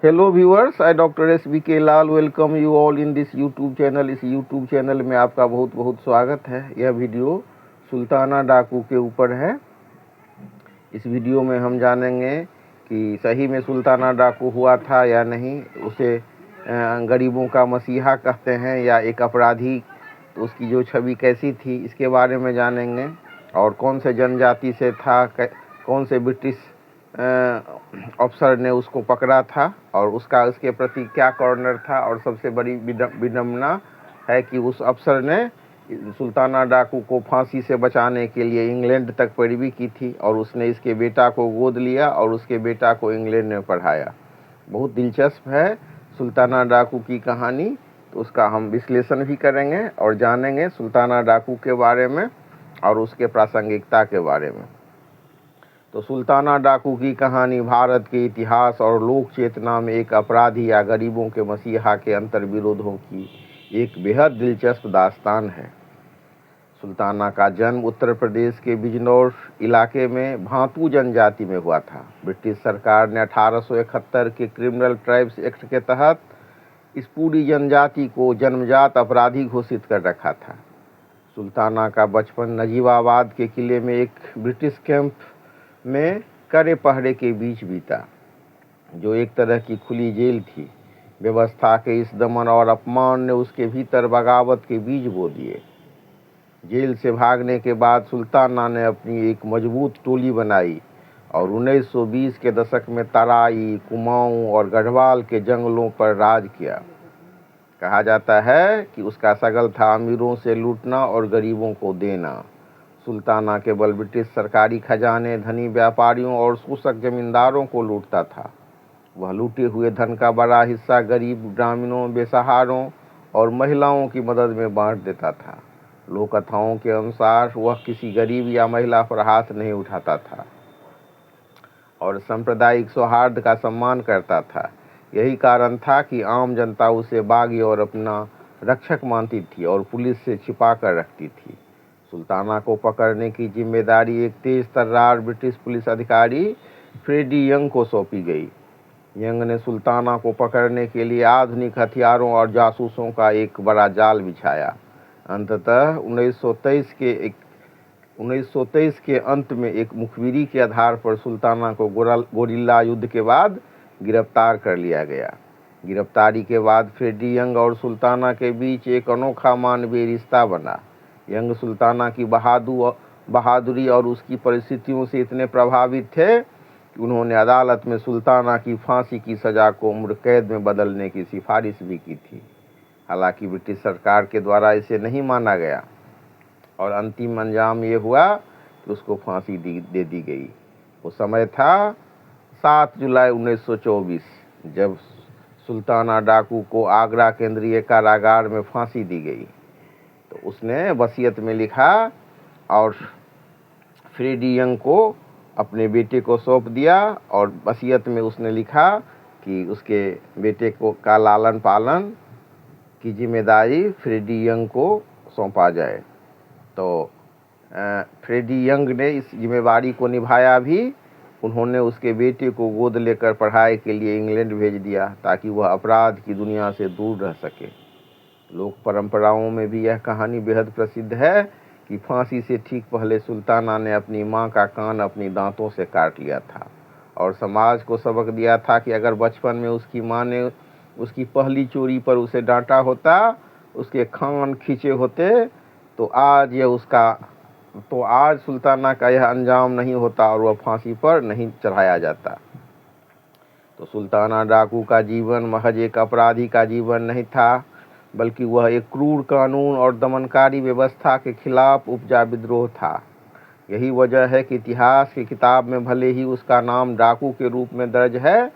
Hello viewers, I doctor SBK Lal welcome you all in this YouTube channel. इस YouTube channel में आपका बहुत बहुत स्वागत है। यह वीडियो सुल्ताना डाकू के ऊपर है। इस वीडियो में हम जानेंगे कि सही में सुल्ताना डाकू हुआ था या नहीं, उसे गरीबों का मसीहा कहते हैं या एक अपराधी, तो उसकी जो छवि कैसी थी इसके बारे में जानेंगे। और कौन से जनजाति से था, कौन से ब्रिटिश अफसर ने उसको पकड़ा था और उसके प्रति क्या कॉर्नर था। और सबसे बड़ी विडम्बना है कि उस अफसर ने सुल्ताना डाकू को फांसी से बचाने के लिए इंग्लैंड तक पैरवी की थी और उसने इसके बेटा को गोद लिया और उसके बेटा को इंग्लैंड में पढ़ाया। बहुत दिलचस्प है सुल्ताना डाकू की कहानी, तो उसका हम विश्लेषण भी करेंगे और जानेंगे सुल्ताना डाकू के बारे में और उसके प्रासंगिकता के बारे में। तो सुल्ताना डाकू की कहानी भारत के इतिहास और लोक चेतना में एक अपराधी या गरीबों के मसीहा के अंतर्विरोधों की एक बेहद दिलचस्प दास्तान है। सुल्ताना का जन्म उत्तर प्रदेश के बिजनौर इलाके में भातू जनजाति में हुआ था। ब्रिटिश सरकार ने 1871 के क्रिमिनल ट्राइब्स एक्ट के तहत इस पूरी जनजाति को जन्मजात अपराधी घोषित कर रखा था। सुल्ताना का बचपन नजीबाबाद के किले में एक ब्रिटिश कैंप में कड़े पहरे के बीच बीता, जो एक तरह की खुली जेल थी। व्यवस्था के इस दमन और अपमान ने उसके भीतर बगावत के बीज बो दिए। जेल से भागने के बाद सुल्ताना ने अपनी एक मजबूत टोली बनाई और 1920 के दशक में तराई, कुमाऊं और गढ़वाल के जंगलों पर राज किया। कहा जाता है कि उसका शगल था अमीरों से लूटना और गरीबों को देना। सुल्ताना केवल ब्रिटिश सरकारी खजाने, धनी व्यापारियों और शोषक जमींदारों को लूटता था। वह लूटे हुए धन का बड़ा हिस्सा गरीब ग्रामीणों, बेसहारों और महिलाओं की मदद में बांट देता था। लोक कथाओं के अनुसार वह किसी गरीब या महिला पर हाथ नहीं उठाता था और सांप्रदायिक सौहार्द का सम्मान करता था। यही कारण था कि आम जनता उसे बागी और अपना रक्षक मानती थी और पुलिस से छिपा कर रखती थी। सुल्ताना को पकड़ने की जिम्मेदारी एक तेज तर्रार ब्रिटिश पुलिस अधिकारी फ्रेडी यंग को सौंपी गई। यंग ने सुल्ताना को पकड़ने के लिए आधुनिक हथियारों और जासूसों का एक बड़ा जाल बिछाया। अंततः 1923 के अंत में एक मुखबिरी के आधार पर सुल्ताना को गोरिल्ला युद्ध के बाद गिरफ्तार कर लिया गया। गिरफ्तारी के बाद फ्रेडी यंग और सुल्ताना के बीच एक अनोखा मानवीय रिश्ता बना। यंग सुल्ताना की बहादुरी और उसकी परिस्थितियों से इतने प्रभावित थे कि उन्होंने अदालत में सुल्ताना की फांसी की सज़ा को उम्र कैद में बदलने की सिफारिश भी की थी। हालांकि ब्रिटिश सरकार के द्वारा इसे नहीं माना गया और अंतिम अंजाम ये हुआ कि उसको फांसी दे दी गई। वो समय था 7 जुलाई 1924, जब सुल्ताना डाकू को आगरा केंद्रीय कारागार में फांसी दी गई। तो उसने वसीयत में लिखा और फ्रेडी यंग को अपने बेटे को सौंप दिया और वसीयत में उसने लिखा कि उसके बेटे का लालन पालन की जिम्मेदारी फ्रेडी यंग को सौंपा जाए। तो फ्रेडी यंग ने इस जिम्मेदारी को निभाया भी। उन्होंने उसके बेटे को गोद लेकर पढ़ाई के लिए इंग्लैंड भेज दिया ताकि वह अपराध की दुनिया से दूर रह सके। लोक परंपराओं में भी यह कहानी बेहद प्रसिद्ध है कि फांसी से ठीक पहले सुल्ताना ने अपनी मां का कान अपनी दांतों से काट लिया था और समाज को सबक दिया था कि अगर बचपन में उसकी मां ने उसकी पहली चोरी पर उसे डांटा होता, उसके कान खींचे होते, तो आज सुल्ताना का यह अंजाम नहीं होता और वह फांसी पर नहीं चढ़ाया जाता। तो सुल्ताना डाकू का जीवन महज एक अपराधी का जीवन नहीं था, बल्कि वह एक क्रूर कानून और दमनकारी व्यवस्था के खिलाफ उपजा विद्रोह था। यही वजह है कि इतिहास की किताब में भले ही उसका नाम डाकू के रूप में दर्ज है,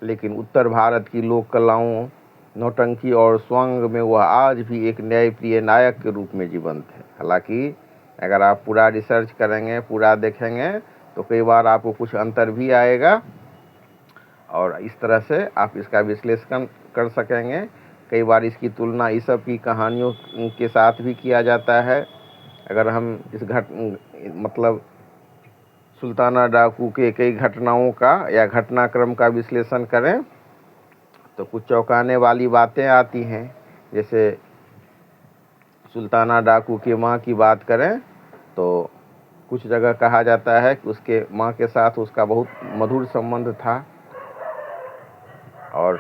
लेकिन उत्तर भारत की लोक कलाओं, नौटंकी और स्वांग में वह आज भी एक न्यायप्रिय नायक के रूप में जीवंत है। हालांकि अगर आप पूरा रिसर्च करेंगे, पूरा देखेंगे, तो कई बार आपको कुछ अंतर भी आएगा और इस तरह से आप इसका विश्लेषण कर सकेंगे। कई बार इसकी तुलना इस सब की कहानियों के साथ भी किया जाता है। अगर हम इस सुल्ताना डाकू के कई घटनाओं का या घटनाक्रम का विश्लेषण करें तो कुछ चौंकाने वाली बातें आती हैं। जैसे सुल्ताना डाकू की माँ की बात करें तो कुछ जगह कहा जाता है कि उसके माँ के साथ उसका बहुत मधुर संबंध था और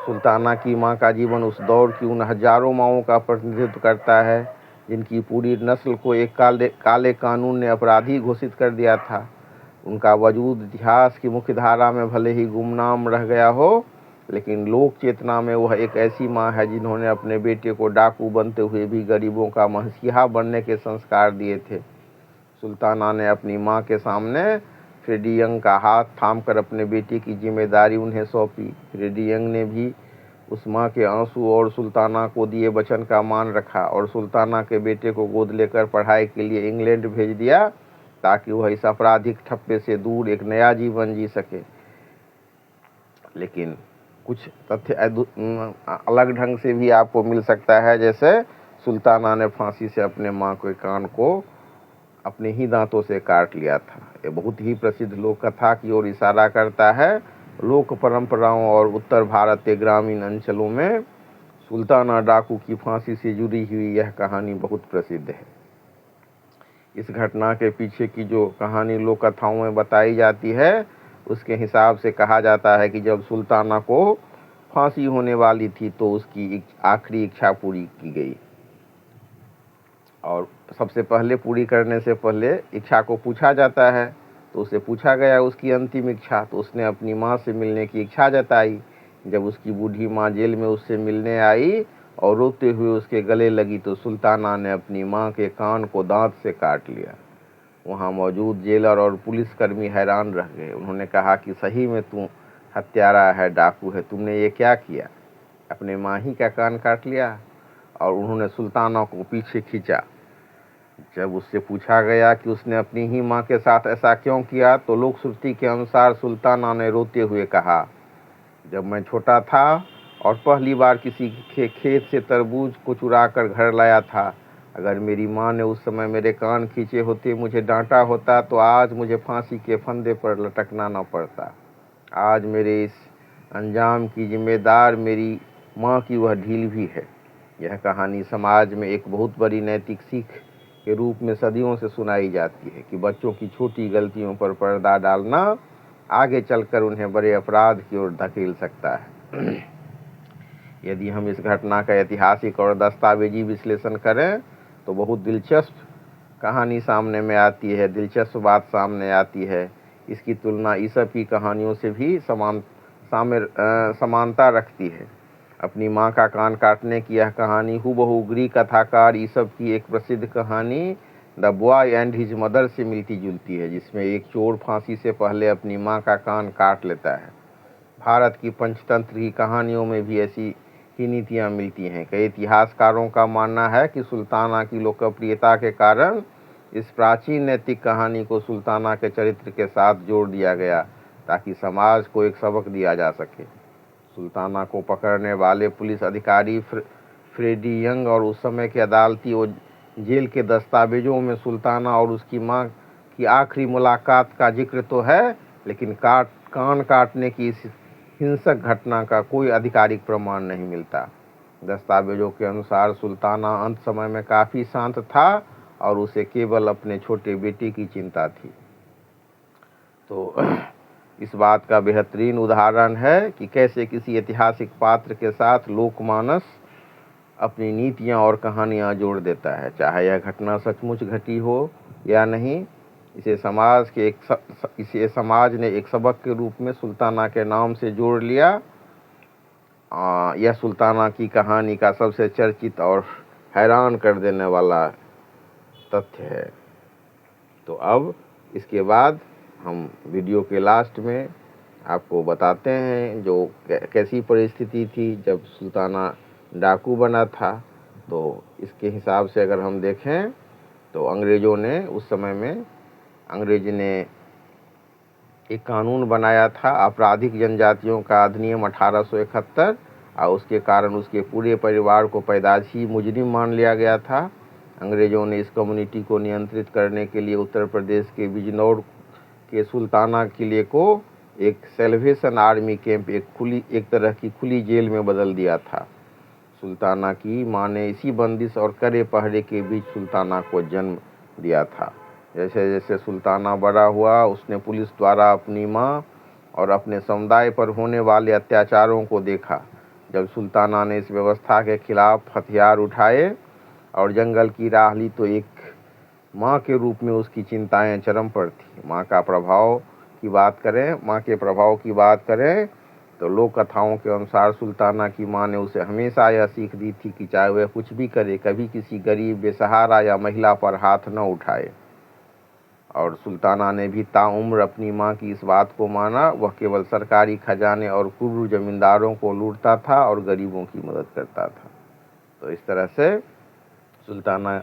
सुल्ताना की माँ का जीवन उस दौर की उन हजारों माँओं का प्रतिनिधित्व करता है जिनकी पूरी नस्ल को एक काले कानून ने अपराधी घोषित कर दिया था। उनका वजूद इतिहास की मुख्य धारा में भले ही गुमनाम रह गया हो, लेकिन लोक चेतना में वह एक ऐसी माँ है जिन्होंने अपने बेटे को डाकू बनते हुए भी गरीबों का मसीहा बनने के संस्कार दिए थे। सुल्ताना ने अपनी माँ के सामने फ्रेडी यंग का हाथ थामकर अपने बेटे की जिम्मेदारी उन्हें सौंपी। फ्रेडी यंग ने भी उस माँ के आंसू और सुल्ताना को दिए वचन का मान रखा और सुल्ताना के बेटे को गोद लेकर पढ़ाई के लिए इंग्लैंड भेज दिया ताकि वह इस आपराधिक ठप्पे से दूर एक नया जीवन जी सके। लेकिन कुछ तथ्य अलग ढंग से भी आपको मिल सकता है। जैसे सुल्ताना ने फांसी से अपने माँ के कान को अपने ही दांतों से काट लिया था। ये बहुत ही प्रसिद्ध लोक कथा की ओर इशारा करता है। लोक परंपराओं और उत्तर भारत के ग्रामीण अंचलों में सुल्ताना डाकू की फांसी से जुड़ी हुई यह कहानी बहुत प्रसिद्ध है। इस घटना के पीछे की जो कहानी लोक कथाओं में बताई जाती है उसके हिसाब से कहा जाता है कि जब सुल्ताना को फांसी होने वाली थी तो उसकी आखिरी इच्छा पूरी की गई और सबसे पहले पूरी करने से पहले इच्छा को पूछा जाता है तो उससे पूछा गया उसकी अंतिम इच्छा, तो उसने अपनी माँ से मिलने की इच्छा जताई। जब उसकी बूढ़ी माँ जेल में उससे मिलने आई और रोते हुए उसके गले लगी तो सुल्ताना ने अपनी माँ के कान को दांत से काट लिया। वहाँ मौजूद जेलर और पुलिसकर्मी हैरान रह गए। उन्होंने कहा कि सही में तू हत्यारा है, डाकू है, तुमने ये क्या किया, अपने माँ ही का कान काट लिया। और उन्होंने सुल्ताना को पीछे खींचा। जब उससे पूछा गया कि उसने अपनी ही माँ के साथ ऐसा क्यों किया तो लोक श्रुति के अनुसार सुल्ताना ने रोते हुए कहा, जब मैं छोटा था और पहली बार किसी के खेत से तरबूज को चुरा कर घर लाया था, अगर मेरी माँ ने उस समय मेरे कान खींचे होते, मुझे डांटा होता तो आज मुझे फांसी के फंदे पर लटकना न पड़ता। आज मेरे इस अंजाम की जिम्मेदार मेरी माँ की वह ढील भी है। यह कहानी समाज में एक बहुत बड़ी नैतिक सीख के रूप में सदियों से सुनाई जाती है कि बच्चों की छोटी गलतियों पर पर्दा डालना आगे चलकर उन्हें बड़े अपराध की ओर धकेल सकता है। यदि हम इस घटना का ऐतिहासिक और दस्तावेजी विश्लेषण करें तो बहुत दिलचस्प कहानी सामने में आती है, दिलचस्प बात सामने आती है। इसकी तुलना ईसप की कहानियों से भी समानता रखती है। अपनी माँ का कान काटने की यह कहानी हूबहू ग्रीक कथाकार ईसप की एक प्रसिद्ध कहानी the boy and his mother से मिलती जुलती है, जिसमें एक चोर फांसी से पहले अपनी माँ का कान काट लेता है। भारत की पंचतंत्र की कहानियों में भी ऐसी ही नीतियाँ मिलती हैं। कई इतिहासकारों का मानना है कि सुल्ताना की लोकप्रियता के कारण इस प्राचीन नैतिक कहानी को सुल्ताना के चरित्र के साथ जोड़ दिया गया ताकि समाज को एक सबक दिया जा सके। सुल्ताना को पकड़ने वाले पुलिस अधिकारी फ्रेडी यंग और उस समय के अदालती और जेल के दस्तावेजों में सुल्ताना और उसकी माँ की आखिरी मुलाकात का जिक्र तो है, लेकिन कान काटने की इस हिंसक घटना का कोई आधिकारिक प्रमाण नहीं मिलता। दस्तावेजों के अनुसार सुल्ताना अंत समय में काफ़ी शांत था और उसे केवल अपने छोटे बेटे की चिंता थी। तो इस बात का बेहतरीन उदाहरण है कि कैसे किसी ऐतिहासिक पात्र के साथ लोकमानस अपनी नीतियां और कहानियां जोड़ देता है, चाहे यह घटना सचमुच घटी हो या नहीं। इसे समाज ने एक सबक के रूप में सुल्ताना के नाम से जोड़ लिया। यह सुल्ताना की कहानी का सबसे चर्चित और हैरान कर देने वाला तथ्य है। तो अब इसके बाद हम वीडियो के लास्ट में आपको बताते हैं जो कैसी परिस्थिति थी जब सुल्ताना डाकू बना था। तो इसके हिसाब से अगर हम देखें तो अंग्रेज़ों ने उस समय में एक कानून बनाया था, आपराधिक जनजातियों का अधिनियम 1871, और उसके कारण उसके पूरे परिवार को पैदाइशी मुजरिम मान लिया गया था। अंग्रेज़ों ने इस कम्युनिटी को नियंत्रित करने के लिए उत्तर प्रदेश के बिजनौर के सुल्ताना किले को एक सेल्वेशन आर्मी कैंप, एक तरह की खुली जेल में बदल दिया था। सुल्ताना की माँ ने इसी बंदिश और कड़े पहरे के बीच सुल्ताना को जन्म दिया था। जैसे जैसे सुल्ताना बड़ा हुआ, उसने पुलिस द्वारा अपनी माँ और अपने समुदाय पर होने वाले अत्याचारों को देखा। जब सुल्ताना ने इस व्यवस्था के खिलाफ हथियार उठाए और जंगल की राह ली, तो एक माँ के रूप में उसकी चिंताएं चरम पर थी। माँ के प्रभाव की बात करें तो लोक कथाओं के अनुसार सुल्ताना की माँ ने उसे हमेशा यह सीख दी थी कि चाहे वह कुछ भी करे, कभी किसी गरीब, बेसहारा या महिला पर हाथ न उठाए। और सुल्ताना ने भी ताउम्र अपनी माँ की इस बात को माना। वह केवल सरकारी खजाने और कुर्र जमींदारों को लूटता था और गरीबों की मदद करता था। तो इस तरह से सुल्ताना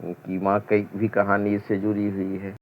की माँ की भी कहानी इससे जुड़ी हुई है।